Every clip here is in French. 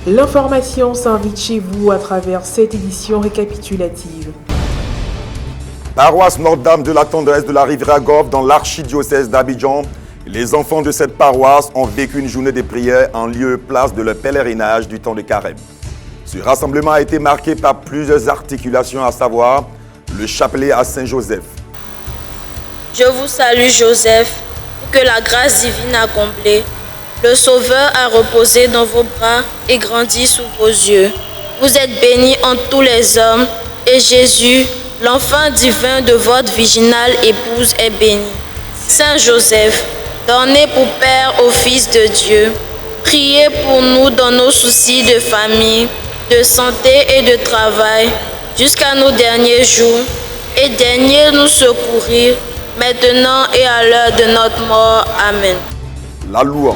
L'information s'invite chez vous à travers cette édition récapitulative. Paroisse Notre-Dame de la Tendresse de la Rivière-Gauve dans l'archidiocèse d'Abidjan. Les enfants de cette paroisse ont vécu une journée de prière en lieu et place de leur pèlerinage du temps de Carême. Ce rassemblement a été marqué par plusieurs articulations, à savoir le chapelet à Saint-Joseph. Je vous salue Joseph, pour que la grâce divine a comblé. Le Sauveur a reposé dans vos bras et grandi sous vos yeux. Vous êtes béni entre tous les hommes et Jésus, l'enfant divin de votre virginale épouse, est béni. Saint Joseph, donné pour Père au Fils de Dieu, priez pour nous dans nos soucis de famille, de santé et de travail, jusqu'à nos derniers jours, et daignez nous secourir, maintenant et à l'heure de notre mort. Amen. La louange.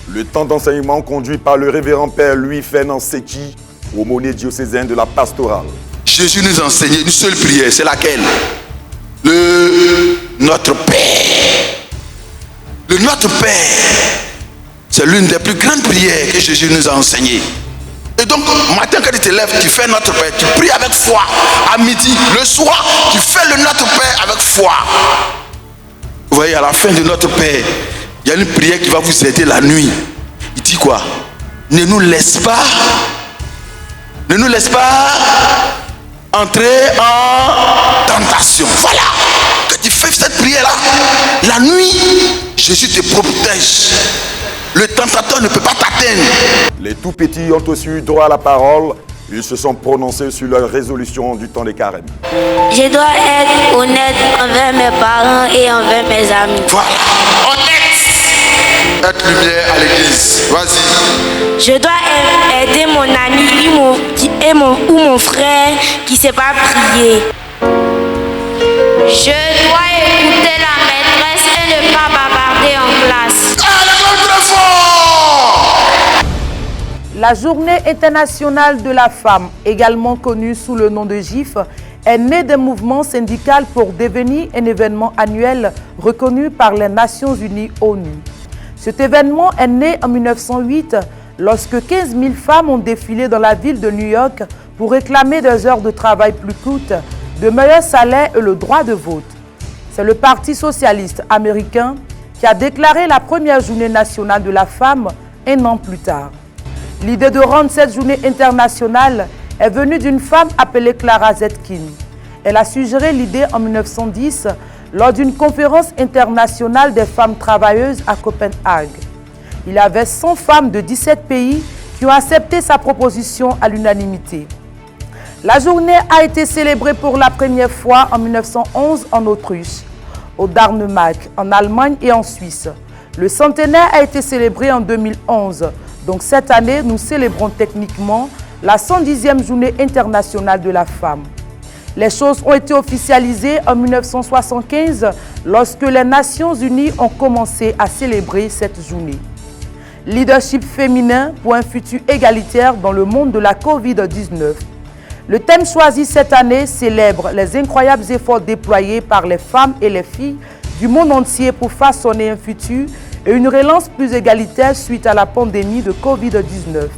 Le temps d'enseignement conduit par le révérend Père Louis-Fernand Seki, aumônier diocésain de la pastorale. Jésus nous a enseigné une seule prière, c'est laquelle? Le Notre Père. Le Notre Père, c'est l'une des plus grandes prières que Jésus nous a enseignées. Et donc, matin quand tu te lèves, tu fais Notre Père, tu pries avec foi. À midi, le soir, tu fais le Notre Père avec foi. Vous voyez, à la fin de Notre Père, il y a une prière qui va vous aider la nuit. Il dit quoi? Ne nous laisse pas entrer en tentation. Voilà. Quand tu fais cette prière-là, la nuit, Jésus te protège. Le tentateur ne peut pas t'atteindre. Les tout petits ont aussi eu droit à la parole. Ils se sont prononcés sur leur résolution du temps de Carême. Je dois être honnête envers mes parents et envers mes amis. Voilà. Honnête. Être lumière à l'église. Vas-y. Je dois aider mon ami ou mon frère qui ne sait pas prier. Je dois écouter la maîtresse et ne pas bavarder en classe. La Journée internationale de la femme, également connue sous le nom de GIF, est née d'un mouvement syndical pour devenir un événement annuel reconnu par les Nations Unies ONU. Cet événement est né en 1908 lorsque 15 000 femmes ont défilé dans la ville de New York pour réclamer des heures de travail plus courtes, de meilleurs salaires et le droit de vote. C'est le Parti socialiste américain qui a déclaré la première journée nationale de la femme un an plus tard. L'idée de rendre cette journée internationale est venue d'une femme appelée Clara Zetkin. Elle a suggéré l'idée en 1910 lors d'une conférence internationale des femmes travailleuses à Copenhague. Il y avait 100 femmes de 17 pays qui ont accepté sa proposition à l'unanimité. La journée a été célébrée pour la première fois en 1911 en Autriche, au Danemark, en Allemagne et en Suisse. Le centenaire a été célébré en 2011. Donc cette année, nous célébrons techniquement la 110e journée internationale de la femme. Les choses ont été officialisées en 1975 lorsque les Nations Unies ont commencé à célébrer cette journée. Leadership féminin pour un futur égalitaire dans le monde de la Covid-19. Le thème choisi cette année célèbre les incroyables efforts déployés par les femmes et les filles du monde entier pour façonner un futur et une relance plus égalitaire suite à la pandémie de Covid-19.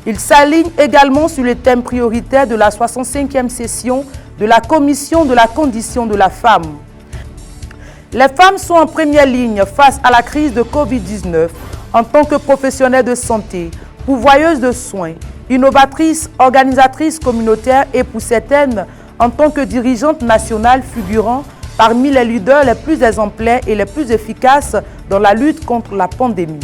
Il s'aligne également sur les thèmes prioritaires de la 65e session de la Commission de la condition de la femme. Les femmes sont en première ligne face à la crise de Covid-19 en tant que professionnelles de santé, pourvoyeuses de soins, innovatrices, organisatrices communautaires et pour certaines en tant que dirigeantes nationales figurant parmi les leaders les plus exemplaires et les plus efficaces dans la lutte contre la pandémie.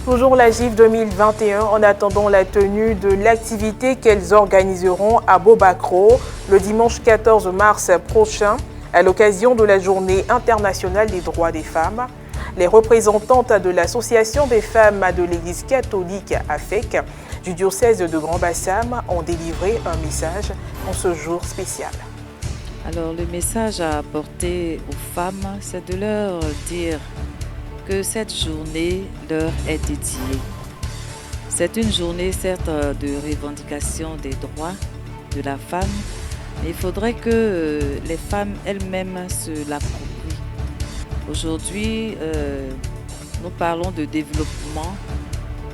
Toujours la GIF 2021 en attendant la tenue de l'activité qu'elles organiseront à Bobacro le dimanche 14 mars prochain À l'occasion de la Journée internationale des droits des femmes, les représentantes de l'Association des femmes de l'Église catholique AFEC du diocèse de Grand-Bassam ont délivré un message en ce jour spécial. Alors le message à apporter aux femmes, c'est de leur dire que cette journée leur est dédiée. C'est une journée certes de revendication des droits de la femme, mais il faudrait que les femmes elles-mêmes se l'approprient. Aujourd'hui, nous parlons de développement,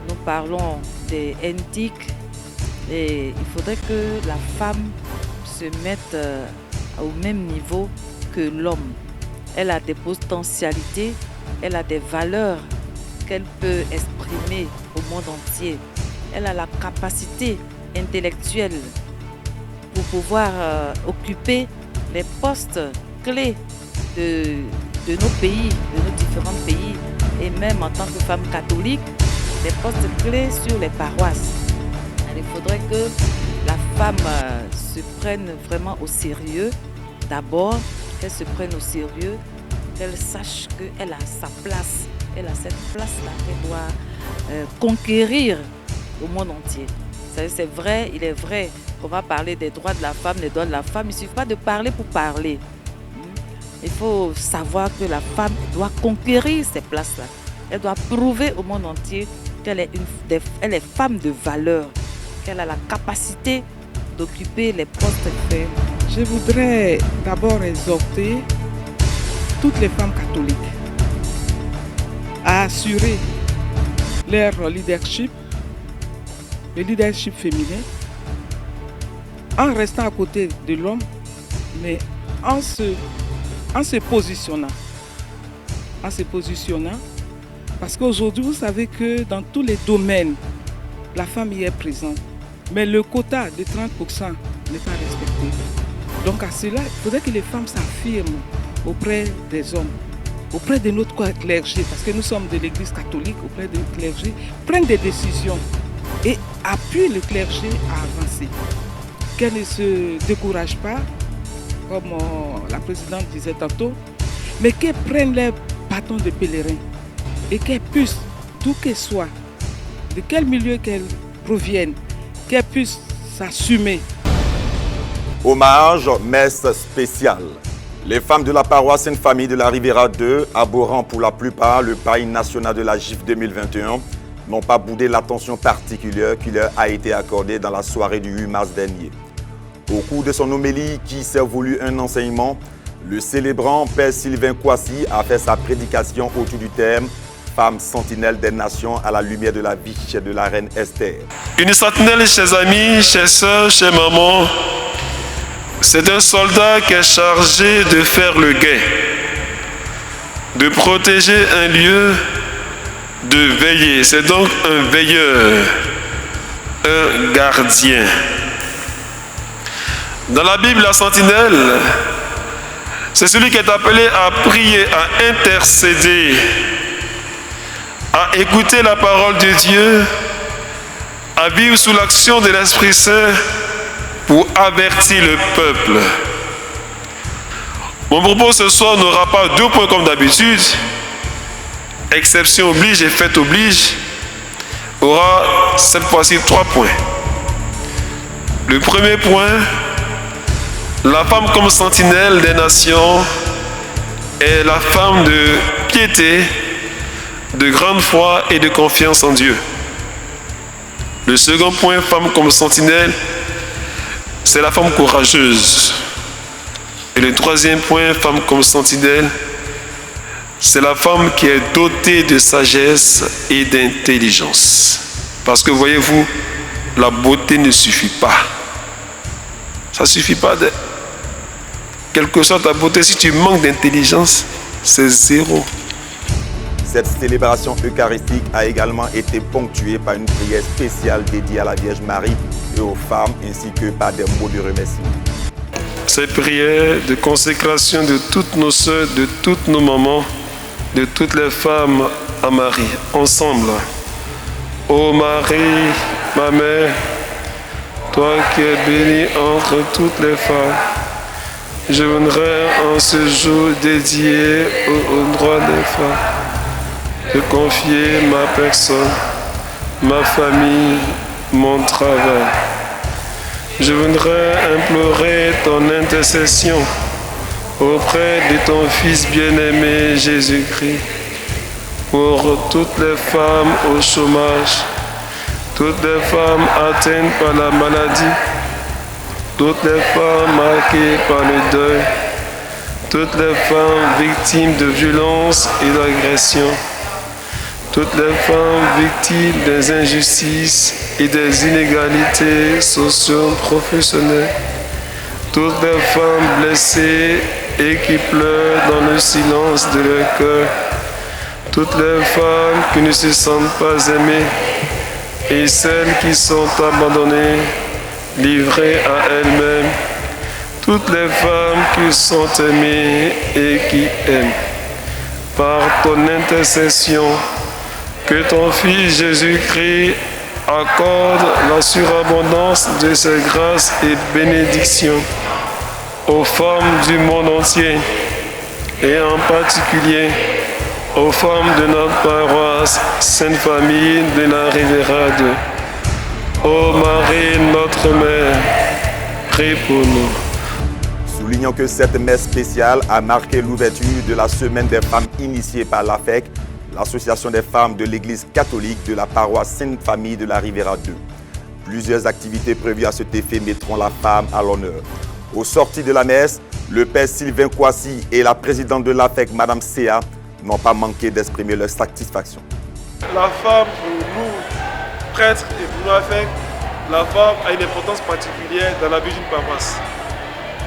nous parlons des NTIC et il faudrait que la femme se mette au même niveau que l'homme. Elle a des potentialités, elle a des valeurs qu'elle peut exprimer au monde entier. Elle a la capacité intellectuelle pour pouvoir occuper les postes clés de nos pays, de nos différents pays, et même en tant que femme catholique, les postes clés sur les paroisses. Il faudrait que la femme se prenne vraiment au sérieux. D'abord, qu'elle se prenne au sérieux, qu'elle sache qu'elle a sa place. Elle a cette place-là qu'elle doit conquérir au monde entier. C'est vrai, il est vrai qu'on va parler des droits de la femme, des droits de la femme. Il ne suffit pas de parler pour parler. Il faut savoir que la femme doit conquérir ces places-là. Elle doit prouver au monde entier qu'elle est femme de valeur, qu'elle a la capacité d'occuper les postes clés. Je voudrais d'abord exhorter toutes les femmes catholiques à assurer leur leadership, le leadership féminin, en restant à côté de l'homme, mais en se positionnant. Parce qu'aujourd'hui, vous savez que dans tous les domaines, la femme y est présente. Mais le quota de 30% n'est pas respecté. Donc à cela, il faudrait que les femmes s'affirment auprès des hommes, auprès de notre clergé, parce que nous sommes de l'Église catholique, auprès du clergé, prennent des décisions et appuient le clergé à avancer. Qu'elles ne se découragent pas, comme la présidente disait tantôt, mais qu'elles prennent leur bâton de pèlerin et qu'elles puissent, d'où qu'elles soient, de quel milieu qu'elles proviennent, qu'elles puissent s'assumer. Hommage, messe spéciale. Les femmes de la paroisse Sainte-Famille de la Riviera 2, abhorrant pour la plupart le paille national de la GIF 2021, n'ont pas boudé l'attention particulière qui leur a été accordée dans la soirée du 8 mars dernier. Au cours de son homélie qui s'est voulu un enseignement, le célébrant Père Sylvain Kouassi a fait sa prédication autour du thème « Femme sentinelle des nations à la lumière de la vie de la reine Esther ». Une sentinelle, chers amis, chers sœurs, chers mamans, c'est un soldat qui est chargé de faire le guet, de protéger un lieu, de veiller. C'est donc un veilleur, un gardien. Dans la Bible, la sentinelle, c'est celui qui est appelé à prier, à intercéder, à écouter la parole de Dieu, à vivre sous l'action de l'Esprit Saint pour avertir le peuple. Mon propos ce soir n'aura pas 2 points comme d'habitude. Exception oblige et fait oblige. Aura cette fois-ci 3 points. Le premier point, la femme comme sentinelle des nations est la femme de piété, de grande foi et de confiance en Dieu. Le second point, femme comme sentinelle, c'est la femme courageuse. Et le troisième point, femme comme sentinelle, c'est la femme qui est dotée de sagesse et d'intelligence. Parce que voyez-vous, la beauté ne suffit pas. Ça ne suffit pas de... Quelle que soit ta beauté, si tu manques d'intelligence, c'est zéro. Cette célébration eucharistique a également été ponctuée par une prière spéciale dédiée à la Vierge Marie et aux femmes, ainsi que par des mots de remerciement. Ces prières de consécration de toutes nos sœurs, de toutes nos mamans, de toutes les femmes à Marie, ensemble. Ô Marie, ma mère, toi qui es bénie entre toutes les femmes, Je voudrais en ce jour dédié aux droits des femmes, te confier ma personne, ma famille, mon travail. Je voudrais implorer ton intercession auprès de ton Fils bien-aimé Jésus-Christ pour toutes les femmes au chômage, toutes les femmes atteintes par la maladie, toutes les femmes marquées par le deuil, toutes les femmes victimes de violences et d'agressions, toutes les femmes victimes des injustices et des inégalités socio-professionnelles, toutes les femmes blessées et qui pleurent dans le silence de leur cœur, toutes les femmes qui ne se sentent pas aimées et celles qui sont abandonnées, livrées à elles-mêmes, toutes les femmes qui sont aimées et qui aiment. Par ton intercession, que ton Fils Jésus-Christ accorde la surabondance de ses grâces et bénédictions aux femmes du monde entier et en particulier aux femmes de notre paroisse Sainte Famille de la Riviera 2. Ô Marie, notre Mère, prie pour nous. Soulignons que cette messe spéciale a marqué l'ouverture de la semaine des femmes initiée par l'AFEC, l'association des femmes de l'Église catholique de la paroisse Sainte Famille de la Riviera 2. Plusieurs activités prévues à cet effet mettront la femme à l'honneur. Au sortir de la messe, le père Sylvain Kouassi et la présidente de l'AFEC, Madame Céa, n'ont pas manqué d'exprimer leur satisfaction. La femme, pour nous, prêtres et pour nous l'AFEC, la femme a une importance particulière dans la vie d'une paroisse.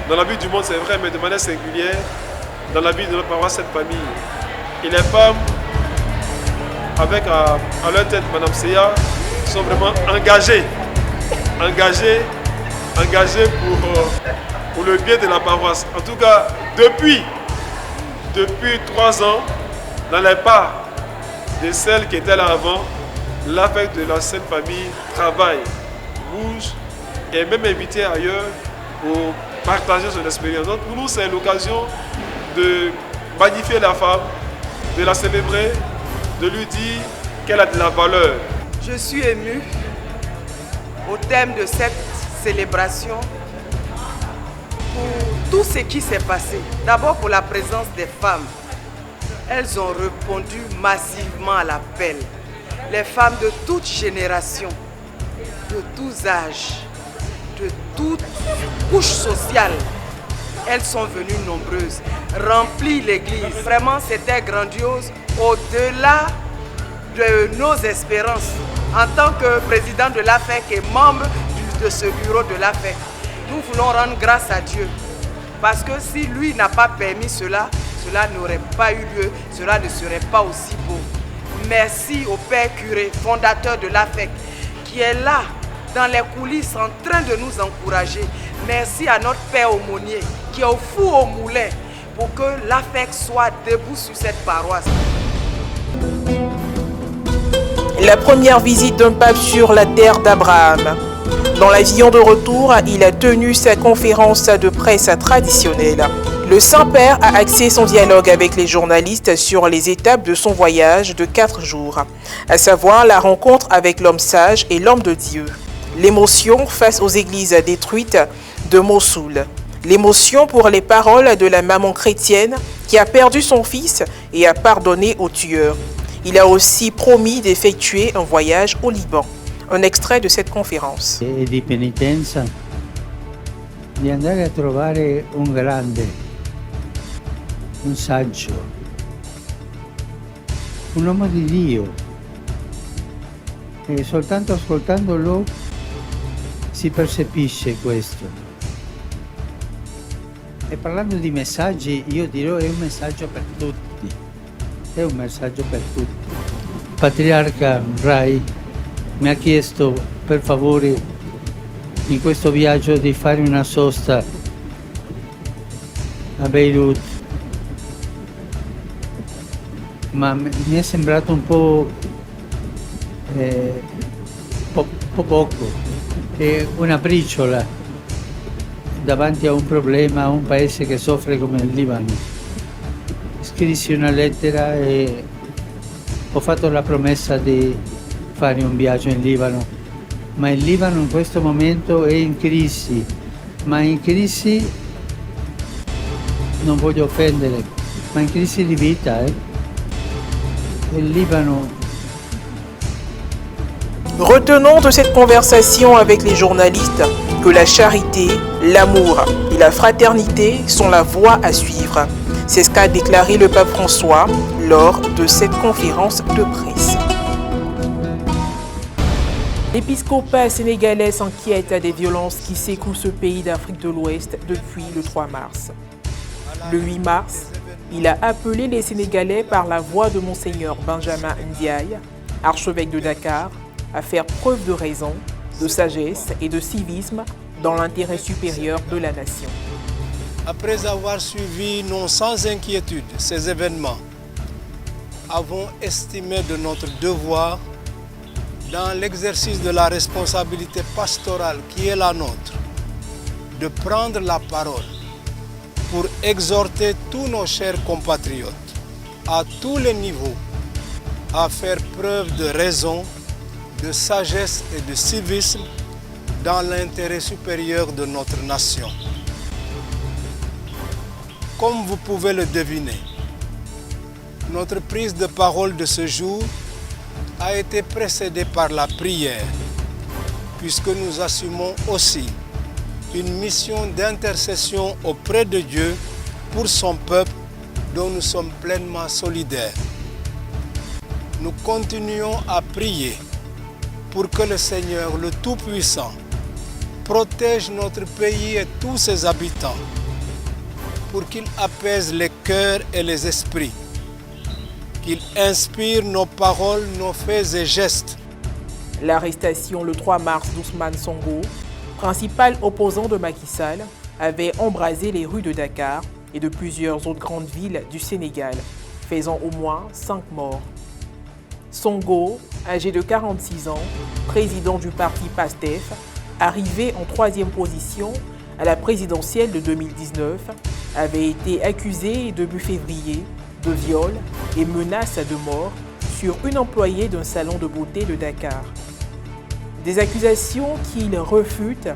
Dans la vie du monde, c'est vrai, mais de manière singulière, dans la vie de notre paroisse, cette famille. Et les femmes, avec à leur tête Madame Céa, sont vraiment engagées pour le bien de la paroisse. En tout cas, depuis 3 ans, dans les pas de celles qui étaient là avant, l'AFEC de la Sainte Famille travaille, bouge et est même invité ailleurs pour partager son expérience. Donc pour nous, c'est l'occasion de magnifier la femme, de la célébrer, de lui dire qu'elle a de la valeur. Je suis émue au thème de cette célébration pour tout ce qui s'est passé. D'abord pour la présence des femmes. Elles ont répondu massivement à l'appel. Les femmes de toutes générations, de tous âges, de toutes couches sociales, elles sont venues nombreuses, remplies l'église. Vraiment, c'était grandiose, au-delà de nos espérances. En tant que président de l'AFEC et membre de ce bureau de l'AFEC, nous voulons rendre grâce à Dieu. Parce que si lui n'a pas permis cela, cela n'aurait pas eu lieu, cela ne serait pas aussi beau. Merci au Père curé, fondateur de l'AFEC, qui est là, dans les coulisses, en train de nous encourager. Merci à notre Père aumônier, qui est au four au moulin, pour que l'AFEC soit debout sur cette paroisse. La première visite d'un pape sur la terre d'Abraham. Dans l'avion de retour, il a tenu sa conférence de presse traditionnelle. Le Saint-Père a axé son dialogue avec les journalistes sur les étapes de son voyage de 4 jours, à savoir la rencontre avec l'homme sage et l'homme de Dieu, l'émotion face aux églises détruites de Mossoul, l'émotion pour les paroles de la maman chrétienne qui a perdu son fils et a pardonné au tueur. Il a aussi promis d'effectuer un voyage au Liban. Un extrait de cette conférence. E di penitenza, di andare a trovare un grande, un saggio, un uomo di Dio. E soltanto ascoltandolo si percepisce questo. E parlando di messaggi, io dirò è un messaggio per tutti. È un messaggio per tutti. Patriarca Rai mi ha chiesto per favore in questo viaggio di fare una sosta a Beirut, ma mi è sembrato un po' poco, una briciola davanti a un problema, a un paese che soffre come il Libano. Scrissi una lettera e ho fatto la promessa di fare un viaggio in Libano, ma il Libano in questo momento è in crisi, ma in crisi, non voglio offendere, ma in crisi di vita. Il Libano. Retenons de cette conversation avec les journalistes que la charité, l'amour et la fraternité sont la voie à suivre. C'est ce qu'a déclaré le pape François lors de cette conférence de presse. L'épiscopat sénégalais s'inquiète des violences qui secouent ce pays d'Afrique de l'Ouest depuis le 3 mars. Le 8 mars, il a appelé les Sénégalais par la voix de Monseigneur Benjamin Ndiaye, archevêque de Dakar, à faire preuve de raison, de sagesse et de civisme dans l'intérêt supérieur de la nation. Après avoir suivi non sans inquiétude ces événements, avons estimé de notre devoir, dans l'exercice de la responsabilité pastorale qui est la nôtre, de prendre la parole pour exhorter tous nos chers compatriotes, à tous les niveaux, à faire preuve de raison, de sagesse et de civisme dans l'intérêt supérieur de notre nation. Comme vous pouvez le deviner, notre prise de parole de ce jour a été précédée par la prière, puisque nous assumons aussi une mission d'intercession auprès de Dieu pour son peuple dont nous sommes pleinement solidaires. Nous continuons à prier pour que le Seigneur, le Tout-Puissant, protège notre pays et tous ses habitants, pour qu'il apaise les cœurs et les esprits, qu'il inspire nos paroles, nos faits et gestes. L'arrestation le 3 mars d'Ousmane Sonko, principal opposant de Macky Sall, avait embrasé les rues de Dakar et de plusieurs autres grandes villes du Sénégal, faisant au moins 5 morts. Sonko, âgé de 46 ans, président du parti PASTEF, arrivé en 3e position à la présidentielle de 2019, avait été accusé début février de viol et menaces de mort sur une employée d'un salon de beauté de Dakar. Des accusations qu'il refute,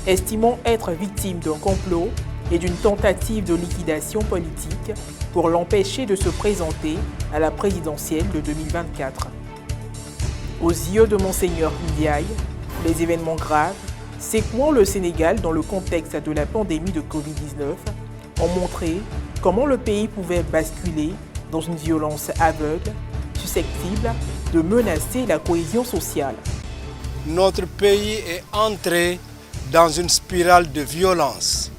estimant être victime d'un complot et d'une tentative de liquidation politique pour l'empêcher de se présenter à la présidentielle de 2024. Aux yeux de Monseigneur Ndiaye, les événements graves, secouant le Sénégal dans le contexte de la pandémie de Covid-19, ont montré comment le pays pouvait basculer dans une violence aveugle, susceptible de menacer la cohésion sociale. Notre pays est entré dans une spirale de violence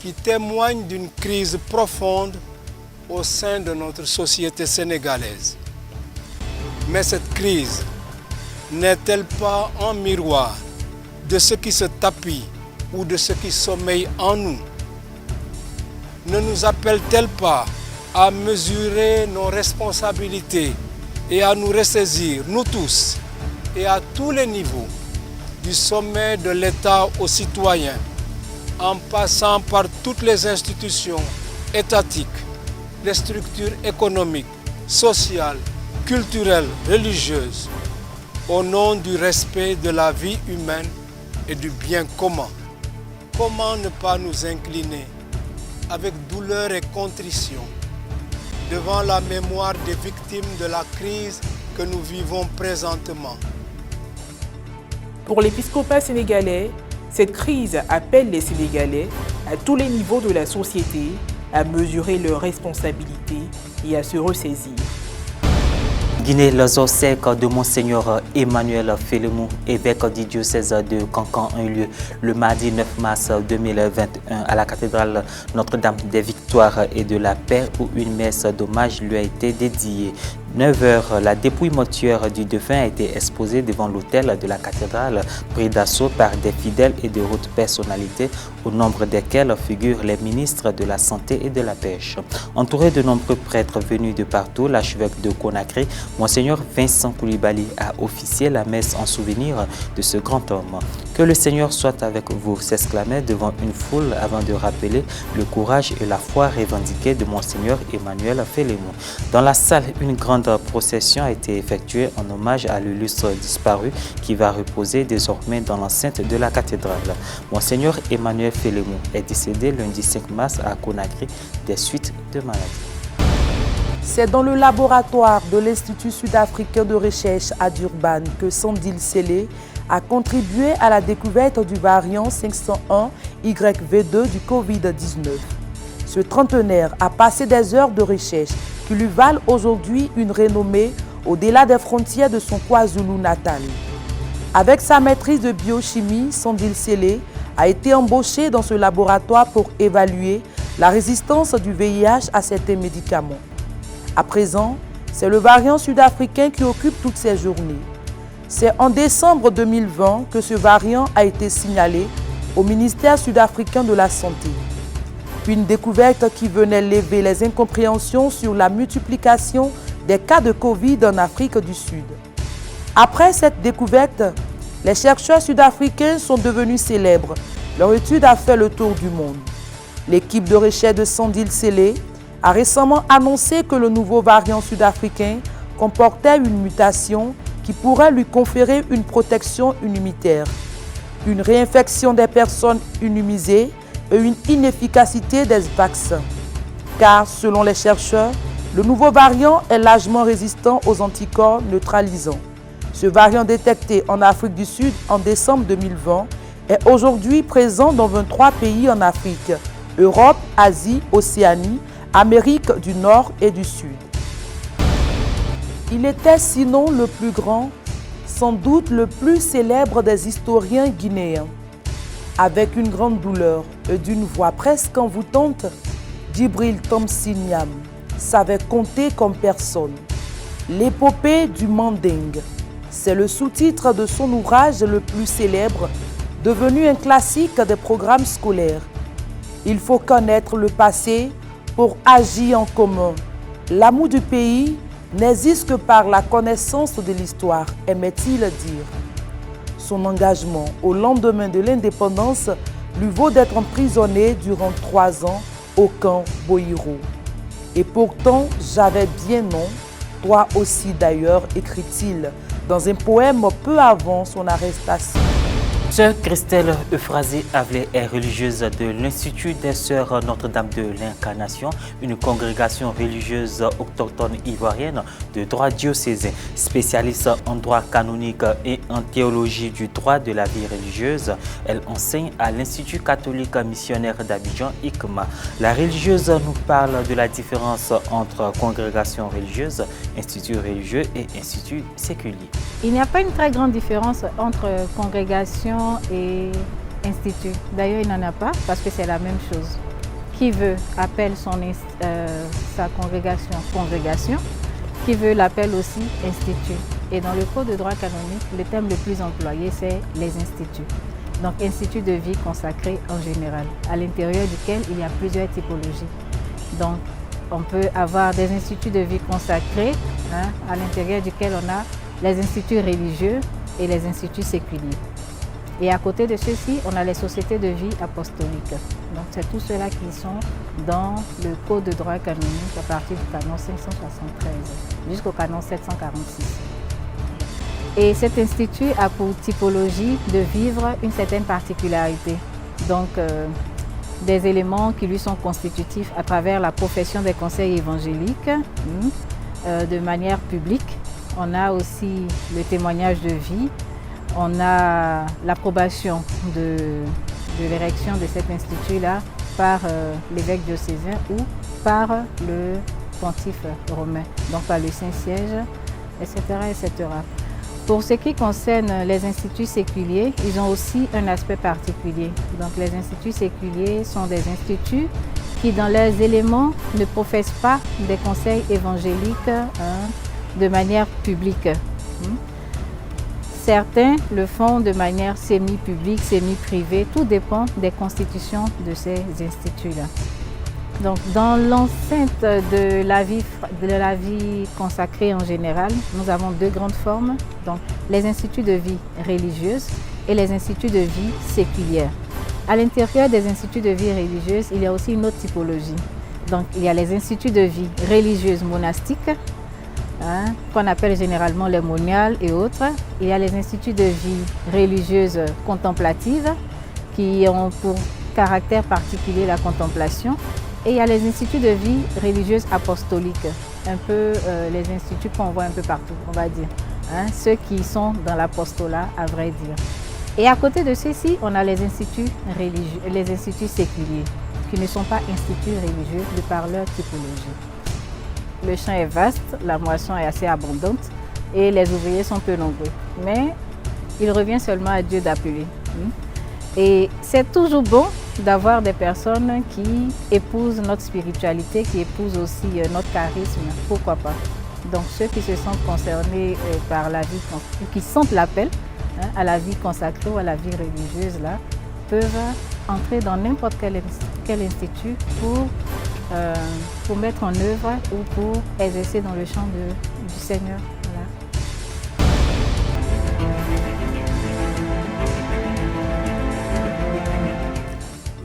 qui témoigne d'une crise profonde au sein de notre société sénégalaise. Mais cette crise n'est-elle pas un miroir de ce qui se tapit ou de ce qui sommeille en nous? Ne nous appelle-t-elle pas à mesurer nos responsabilités et à nous ressaisir, nous tous, et à tous les niveaux, du sommet de l'État aux citoyens, en passant par toutes les institutions étatiques, les structures économiques, sociales, culturelles, religieuses, au nom du respect de la vie humaine et du bien commun. Comment ne pas nous incliner avec douleur et contrition devant la mémoire des victimes de la crise que nous vivons présentement? Pour l'épiscopat sénégalais, cette crise appelle les Sénégalais à tous les niveaux de la société à mesurer leurs responsabilités et à se ressaisir. Guinée, les obsèques de Monseigneur Emmanuel Félémou, évêque du diocèse de Cancan, ont eu lieu le mardi 9 mars 2021 à la cathédrale Notre-Dame des Victoires et de la Paix, où une messe d'hommage lui a été dédiée. 9h, la dépouille mortuaire du défunt a été exposée devant l'autel de la cathédrale, pris d'assaut par des fidèles et de hautes personnalités, au nombre desquels figurent les ministres de la Santé et de la Pêche. Entouré de nombreux prêtres venus de partout, l'archevêque de Conakry, Monseigneur Vincent Koulibaly, a officié la messe en souvenir de ce grand homme. Que le Seigneur soit avec vous, s'exclamait devant une foule avant de rappeler le courage et la foi revendiqués de Monseigneur Emmanuel Félémou. Dans la salle, une grande procession a été effectuée en hommage à l'illustre disparu qui va reposer désormais dans l'enceinte de la cathédrale. Monseigneur Emmanuel Félémou est décédé lundi 5 mars à Conakry des suites de maladie. C'est dans le laboratoire de l'Institut sud-africain de recherche à Durban que Sandil Sele a contribué à la découverte du variant 501YV2 du Covid-19. Ce trentenaire a passé des heures de recherche qui lui valent aujourd'hui une renommée au-delà des frontières de son KwaZulu natal. Avec sa maîtrise de biochimie, Sandil Sele a été embauché dans ce laboratoire pour évaluer la résistance du VIH à certains médicaments. À présent, c'est le variant sud-africain qui occupe toutes ces journées. C'est en décembre 2020 que ce variant a été signalé au ministère sud-africain de la Santé. Une découverte qui venait lever les incompréhensions sur la multiplication des cas de Covid en Afrique du Sud. Après cette découverte, les chercheurs sud-africains sont devenus célèbres. Leur étude a fait le tour du monde. L'équipe de recherche de Sandil Sele a récemment annoncé que le nouveau variant sud-africain comportait une mutation qui pourrait lui conférer une protection immunitaire, une réinfection des personnes immunisées et une inefficacité des vaccins. Car, selon les chercheurs, le nouveau variant est largement résistant aux anticorps neutralisants. Ce variant détecté en Afrique du Sud en décembre 2020 est aujourd'hui présent dans 23 pays en Afrique, Europe, Asie, Océanie, Amérique du Nord et du Sud. Il était sinon le plus grand, sans doute le plus célèbre des historiens guinéens. Avec une grande douleur et d'une voix presque envoûtante, Djibril Tamsiniam savait compter comme personne. L'épopée du Manding, c'est le sous-titre de son ouvrage le plus célèbre, devenu un classique des programmes scolaires. Il faut connaître le passé pour agir en commun. L'amour du pays n'existe que par la connaissance de l'histoire, aimait-il dire. Son engagement au lendemain de l'indépendance lui vaut d'être emprisonné durant 3 ans au camp Boïro. Et pourtant, j'avais bien non, toi aussi d'ailleurs, écrit-il dans un poème peu avant son arrestation. Sœur Christelle Euphrasie Avelé est religieuse de l'Institut des Sœurs Notre-Dame de l'Incarnation, une congrégation religieuse autochtone ivoirienne de droit diocésain, spécialiste en droit canonique et en théologie du droit de la vie religieuse. Elle enseigne à l'Institut catholique missionnaire d'Abidjan, ICMA. La religieuse nous parle de la différence entre congrégation religieuse, institut religieux et institut séculier. Il n'y a pas une très grande différence entre congrégation et institut. D'ailleurs, il n'en a pas parce que c'est la même chose. Qui veut appelle sa congrégation, qui veut l'appelle aussi institut. Et dans le code de droit canonique, le terme le plus employé, c'est les instituts. Donc, institut de vie consacré en général, à l'intérieur duquel il y a plusieurs typologies. Donc, on peut avoir des instituts de vie consacrés, à l'intérieur duquel on a les instituts religieux et les instituts séculiers. Et à côté de ceux-ci, on a les sociétés de vie apostoliques. Donc c'est tout cela qui sont dans le code de droit canonique à partir du canon 573 jusqu'au canon 746. Et cet institut a pour typologie de vivre une certaine particularité. Donc des éléments qui lui sont constitutifs à travers la profession des conseils évangéliques de manière publique. On a aussi le témoignage de vie, on a l'approbation de l'érection de cet institut-là par l'évêque diocésain ou par le pontife romain, donc par le Saint-Siège, etc., etc. Pour ce qui concerne les instituts séculiers, ils ont aussi un aspect particulier. Donc les instituts séculiers sont des instituts qui, dans leurs éléments, ne professent pas des conseils évangéliques, de manière publique. Certains le font de manière semi-publique, semi-privée, tout dépend des constitutions de ces instituts-là. Donc, dans l'enceinte de la vie consacrée en général, nous avons deux grandes formes, donc les instituts de vie religieuse et les instituts de vie séculière. À l'intérieur des instituts de vie religieuse, il y a aussi une autre typologie. Donc, il y a les instituts de vie religieuse monastiques, qu'on appelle généralement les moniales et autres. Il y a les instituts de vie religieuse contemplative qui ont pour caractère particulier la contemplation. Et il y a les instituts de vie religieuse apostolique, un peu les instituts qu'on voit un peu partout, on va dire. Ceux qui sont dans l'apostolat, à vrai dire. Et à côté de ceux-ci, on a les instituts religieux, les instituts séculiers, qui ne sont pas instituts religieux de par leur typologie. Le champ est vaste, la moisson est assez abondante et les ouvriers sont peu nombreux. Mais il revient seulement à Dieu d'appeler. Et c'est toujours bon d'avoir des personnes qui épousent notre spiritualité, qui épousent aussi notre charisme, pourquoi pas. Donc ceux qui se sentent concernés par la vie, qui sentent l'appel à la vie consacrée ou à la vie religieuse, là, peuvent entrer dans n'importe quel institut pour mettre en œuvre ou pour exercer dans le champ du Seigneur. Voilà.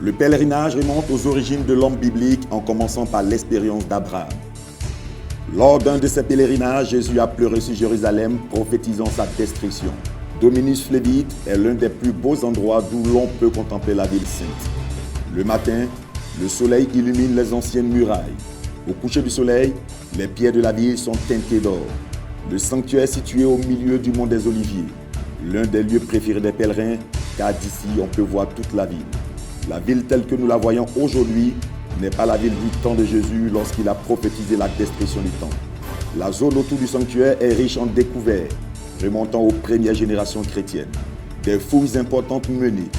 Le pèlerinage remonte aux origines de l'homme biblique en commençant par l'expérience d'Abraham. Lors d'un de ces pèlerinages, Jésus a pleuré sur Jérusalem, prophétisant sa destruction. Dominus Flevit est l'un des plus beaux endroits d'où l'on peut contempler la ville sainte. Le matin, le soleil illumine les anciennes murailles. Au coucher du soleil, les pierres de la ville sont teintées d'or. Le sanctuaire est situé au milieu du mont des Oliviers, l'un des lieux préférés des pèlerins, car d'ici on peut voir toute la ville. La ville telle que nous la voyons aujourd'hui n'est pas la ville du temps de Jésus lorsqu'il a prophétisé la destruction du temple. La zone autour du sanctuaire est riche en découvertes, remontant aux premières générations chrétiennes. Des fouilles importantes menées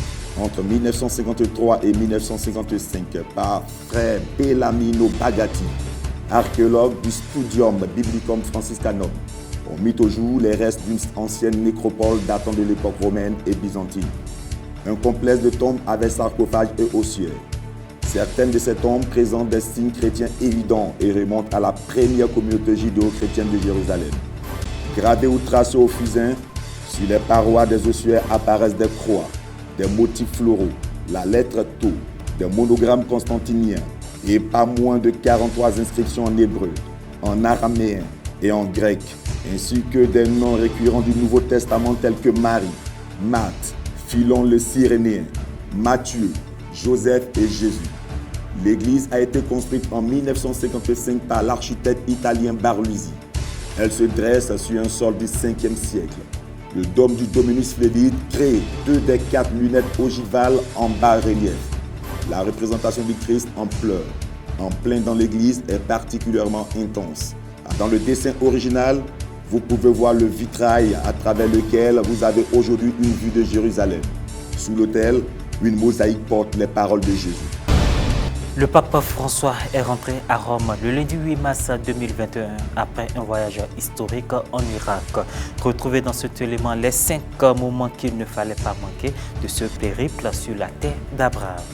entre 1953 et 1955 par frère Bellamino Bagatti, archéologue du Studium Biblicum Franciscanum, ont mis au jour les restes d'une ancienne nécropole datant de l'époque romaine et byzantine. Un complexe de tombes avec sarcophages et ossuaires. Certaines de ces tombes présentent des signes chrétiens évidents et remontent à la première communauté judéo-chrétienne de Jérusalem. Gravés ou tracés au fusain, sur les parois des ossuaires apparaissent des croix, des motifs floraux, la lettre Tau, des monogrammes constantiniens et pas moins de 43 inscriptions en hébreu, en araméen et en grec, ainsi que des noms récurrents du Nouveau Testament tels que Marie, Marthe, Philon le Cyrénéen, Matthieu, Joseph et Jésus. L'église a été construite en 1955 par l'architecte italien Barluzzi. Elle se dresse sur un sol du 5e siècle. Le dôme du Dominus Flevit crée 2 des 4 lunettes ogivales en bas-relief. La représentation du Christ en pleurs, en plein dans l'église, est particulièrement intense. Dans le dessin original, vous pouvez voir le vitrail à travers lequel vous avez aujourd'hui une vue de Jérusalem. Sous l'autel, une mosaïque porte les paroles de Jésus. Le pape François est rentré à Rome le lundi 8 mars 2021 après un voyage historique en Irak. Retrouvez dans cet élément les 5 moments qu'il ne fallait pas manquer de ce périple sur la terre d'Abraham.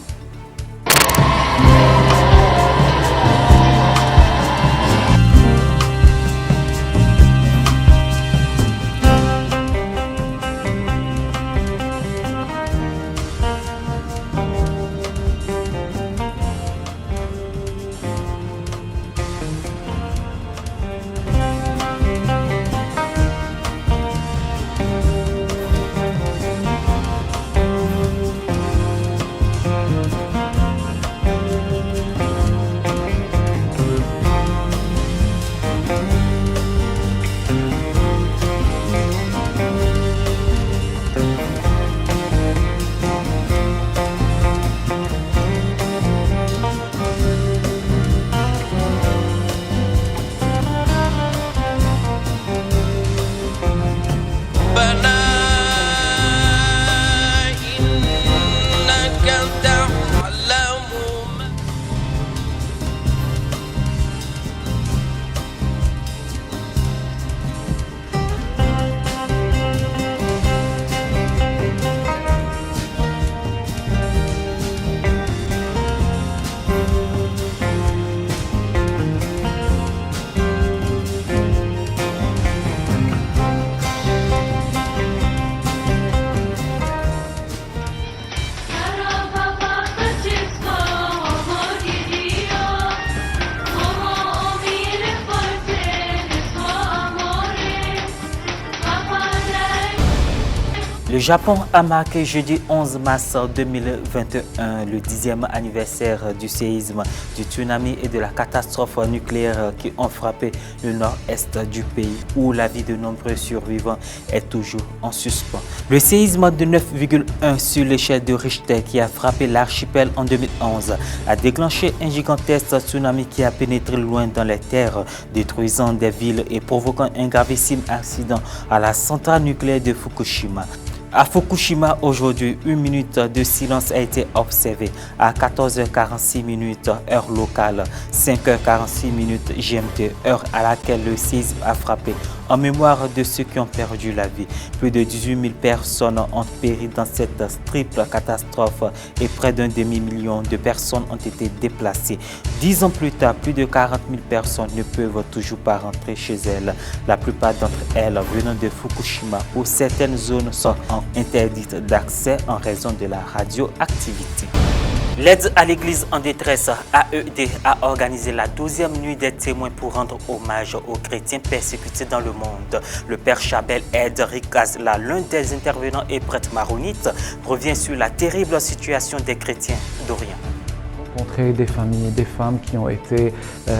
Le Japon a marqué jeudi 11 mars 2021 le 10e anniversaire du séisme, du tsunami et de la catastrophe nucléaire qui ont frappé le nord-est du pays où la vie de nombreux survivants est toujours en suspens. Le séisme de 9,1 sur l'échelle de Richter qui a frappé l'archipel en 2011 a déclenché un gigantesque tsunami qui a pénétré loin dans les terres, détruisant des villes et provoquant un gravissime accident à la centrale nucléaire de Fukushima. À Fukushima, aujourd'hui, 1 minute de silence a été observée à 14h46 heure locale, 5h46 GMT, heure à laquelle le séisme a frappé, en mémoire de ceux qui ont perdu la vie. Plus de 18 000 personnes ont péri dans cette triple catastrophe et près d'1 demi-million de personnes ont été déplacées. 10 ans plus tard, plus de 40 000 personnes ne peuvent toujours pas rentrer chez elles. La plupart d'entre elles venant de Fukushima, où certaines zones sont interdites d'accès en raison de la radioactivité. L'aide à l'Église en détresse, AED, a organisé la 12e nuit des témoins pour rendre hommage aux chrétiens persécutés dans le monde. Le père Chabel Ed Rikazla, l'un des intervenants et prêtre maronite, revient sur la terrible situation des chrétiens d'Orient. Rencontrer des familles, des femmes qui ont été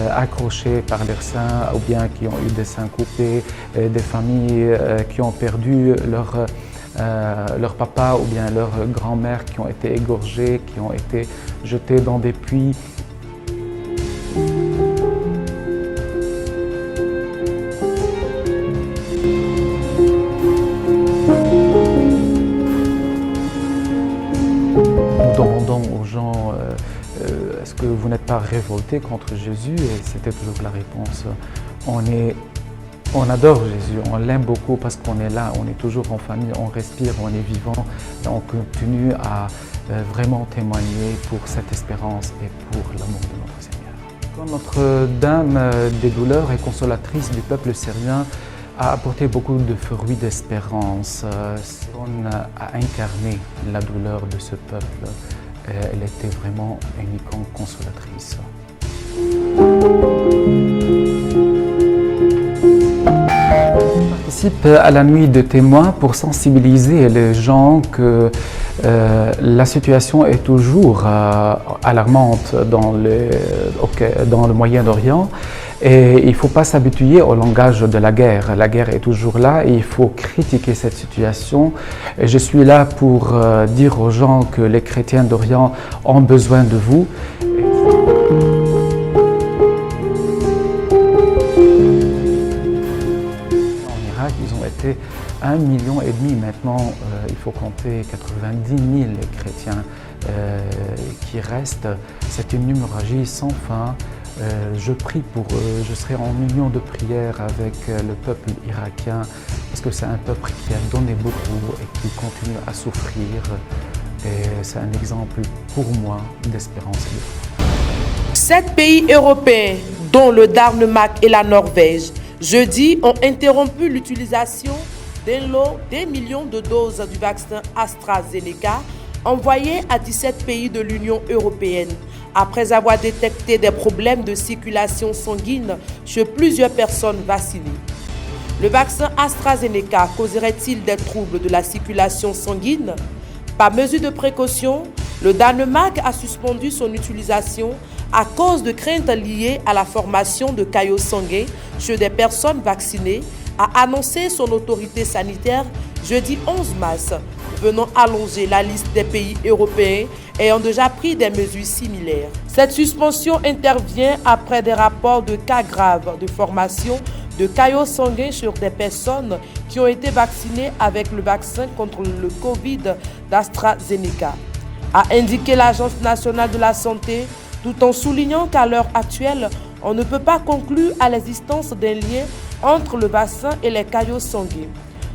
accrochées par leurs seins ou bien qui ont eu des seins coupés, des familles qui ont perdu leur papa ou bien leur grand-mère qui ont été égorgés, qui ont été jetés dans des puits. Nous demandons aux gens est-ce que vous n'êtes pas révoltés contre Jésus? Et c'était toujours la réponse. On adore Jésus, on l'aime beaucoup parce qu'on est là, on est toujours en famille, on respire, on est vivant. Et on continue à vraiment témoigner pour cette espérance et pour l'amour de notre Seigneur. Quand Notre-Dame des douleurs et consolatrice du peuple syrien a apporté beaucoup de fruits d'espérance. On a incarné la douleur de ce peuple. Elle était vraiment une icône consolatrice. Je participe à la nuit de témoins pour sensibiliser les gens que la situation est toujours alarmante dans le Moyen-Orient et il ne faut pas s'habituer au langage de la guerre. La guerre est toujours là et il faut critiquer cette situation. Et je suis là pour dire aux gens que les chrétiens d'Orient ont besoin de vous. Ils ont été 1,5 million. Maintenant, il faut compter 90 000 chrétiens qui restent. C'est une hémorragie sans fin. Je prie pour eux. Je serai en union de prière avec le peuple irakien parce que c'est un peuple qui a donné beaucoup et qui continue à souffrir. Et c'est un exemple pour moi d'espérance et de foi. 7 pays européens, dont le Danemark et la Norvège, jeudi, ont interrompu l'utilisation d'un lot d'1 million de doses du vaccin AstraZeneca envoyé à 17 pays de l'Union européenne après avoir détecté des problèmes de circulation sanguine chez plusieurs personnes vaccinées. Le vaccin AstraZeneca causerait-il des troubles de la circulation sanguine? Par mesure de précaution, le Danemark a suspendu son utilisation à cause de craintes liées à la formation de caillots sanguins chez des personnes vaccinées, a annoncé son autorité sanitaire jeudi 11 mars, venant allonger la liste des pays européens ayant déjà pris des mesures similaires. Cette suspension intervient après des rapports de cas graves de formation de caillots sanguins sur des personnes qui ont été vaccinées avec le vaccin contre le Covid d'AstraZeneca, a indiqué l'Agence nationale de la santé, tout en soulignant qu'à l'heure actuelle, on ne peut pas conclure à l'existence d'un lien entre le vaccin et les caillots sanguins.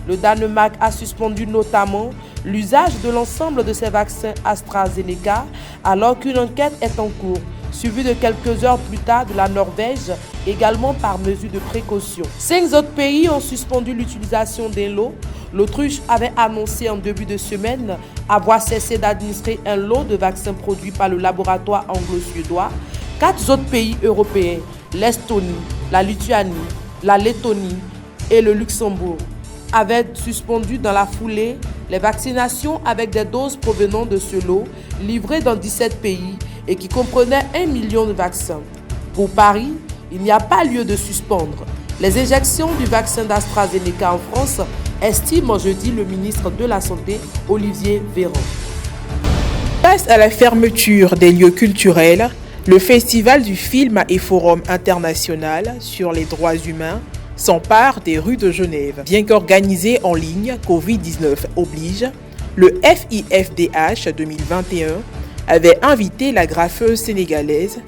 Le Danemark a suspendu notamment l'usage de l'ensemble de ces vaccins AstraZeneca alors qu'une enquête est en cours, suivie de quelques heures plus tard de la Norvège, également par mesure de précaution. 5 autres pays ont suspendu l'utilisation d'un lot. L'Autriche avait annoncé en début de semaine avoir cessé d'administrer un lot de vaccins produits par le laboratoire anglo-suédois. 4 autres pays européens, l'Estonie, la Lituanie, la Lettonie et le Luxembourg, avaient suspendu dans la foulée Les vaccinations avec des doses provenant de ce lot, livrées dans 17 pays et qui comprenaient 1 million de vaccins. Pour Paris, il n'y a pas lieu de suspendre les injections du vaccin d'AstraZeneca en France, estime jeudi le ministre de la Santé, Olivier Véran. Face à la fermeture des lieux culturels, le Festival du film et Forum international sur les droits humains s'empare des rues de Genève. Bien qu'organisé en ligne, Covid-19 oblige, le FIFDH 2021 avait invité la graffeuse sénégalaise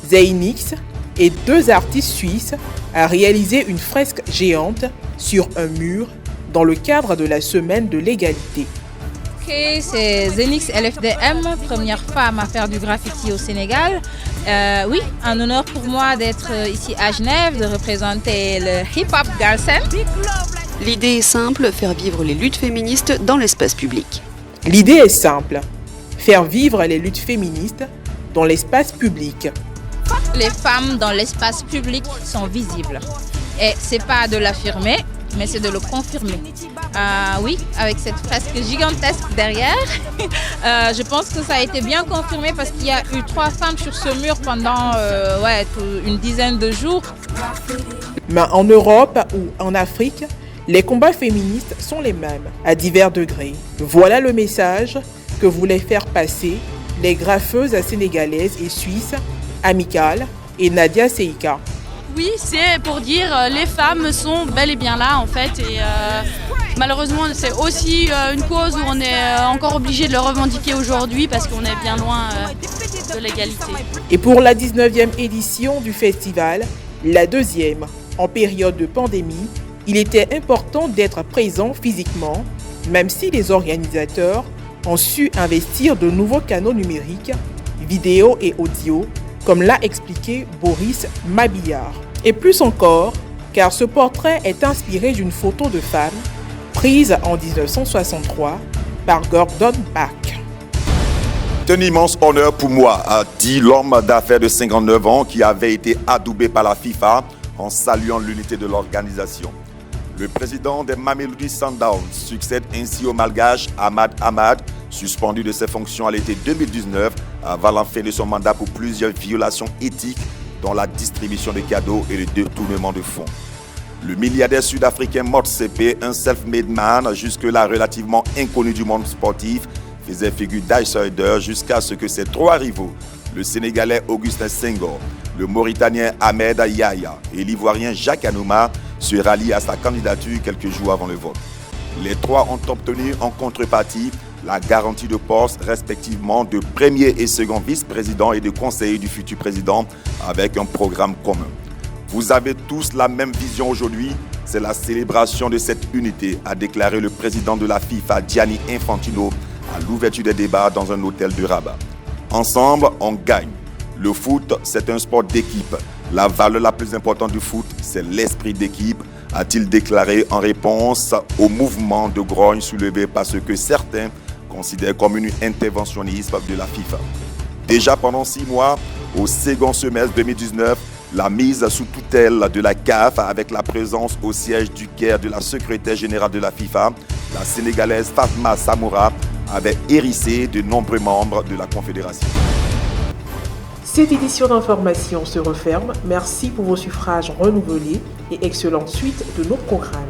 Zeynix et 2 artistes suisses à réaliser une fresque géante sur un mur dans le cadre de la Semaine de l'égalité. C'est Zeynix LFDM, première femme à faire du graffiti au Sénégal. Oui, un honneur pour moi d'être ici à Genève, de représenter le Hip Hop Girl Scene. L'idée est simple, faire vivre les luttes féministes dans l'espace public. L'idée est simple, faire vivre les luttes féministes dans l'espace public. Les femmes dans l'espace public sont visibles. Et c'est pas de l'affirmer, mais c'est de le confirmer. Oui, avec cette fresque gigantesque derrière, je pense que ça a été bien confirmé parce qu'il y a eu 3 femmes sur ce mur pendant une dizaine de jours. Mais en Europe ou en Afrique, les combats féministes sont les mêmes, à divers degrés. Voilà le message que voulaient faire passer les graffeuses sénégalaises et suisses, Amical et Nadia Seika. Oui, c'est pour dire les femmes sont bel et bien là en fait et malheureusement c'est aussi une cause où on est encore obligé de le revendiquer aujourd'hui parce qu'on est bien loin de l'égalité. Et pour la 19e édition du festival, la 2e en période de pandémie, il était important d'être présent physiquement, même si les organisateurs ont su investir de nouveaux canaux numériques, vidéo et audio, comme l'a expliqué Boris Mabillard. Et plus encore, car ce portrait est inspiré d'une photo de femme prise en 1963 par Gordon Bach. C'est un immense honneur pour moi, a dit l'homme d'affaires de 59 ans qui avait été adoubé par la FIFA en saluant l'unité de l'organisation. Le président des Mamelodi Sundowns succède ainsi au malgache Ahmad Ahmad, suspendu de ses fonctions à l'été 2019 avant la fin de son mandat pour plusieurs violations éthiques dont la distribution de cadeaux et le détournement de fonds. Le milliardaire sud-africain Motsepe, un self-made man jusque-là relativement inconnu du monde sportif, faisait figure d'outsider jusqu'à ce que ses 3 rivaux, le Sénégalais Augustin Senghor, le Mauritanien Ahmed Yahya et l'Ivoirien Jacques Anouma, se rallient à sa candidature quelques jours avant le vote. Les 3 ont obtenu en contrepartie la garantie de poste respectivement de premier et second vice-président et de conseiller du futur président avec un programme commun. Vous avez tous la même vision aujourd'hui, c'est la célébration de cette unité, a déclaré le président de la FIFA Gianni Infantino à l'ouverture des débats dans un hôtel de Rabat. Ensemble, on gagne. Le foot, c'est un sport d'équipe. La valeur la plus importante du foot, c'est l'esprit d'équipe, a-t-il déclaré en réponse au mouvement de grogne soulevé par ce que certains considèrent comme une interventionnisme de la FIFA. Déjà pendant 6 mois, au second semestre 2019, la mise sous tutelle de la CAF avec la présence au siège du Caire de la secrétaire générale de la FIFA, la Sénégalaise Fatma Samoura, avait hérissé de nombreux membres de la Confédération. Cette édition d'information se referme. Merci pour vos suffrages renouvelés et excellente suite de nos programmes.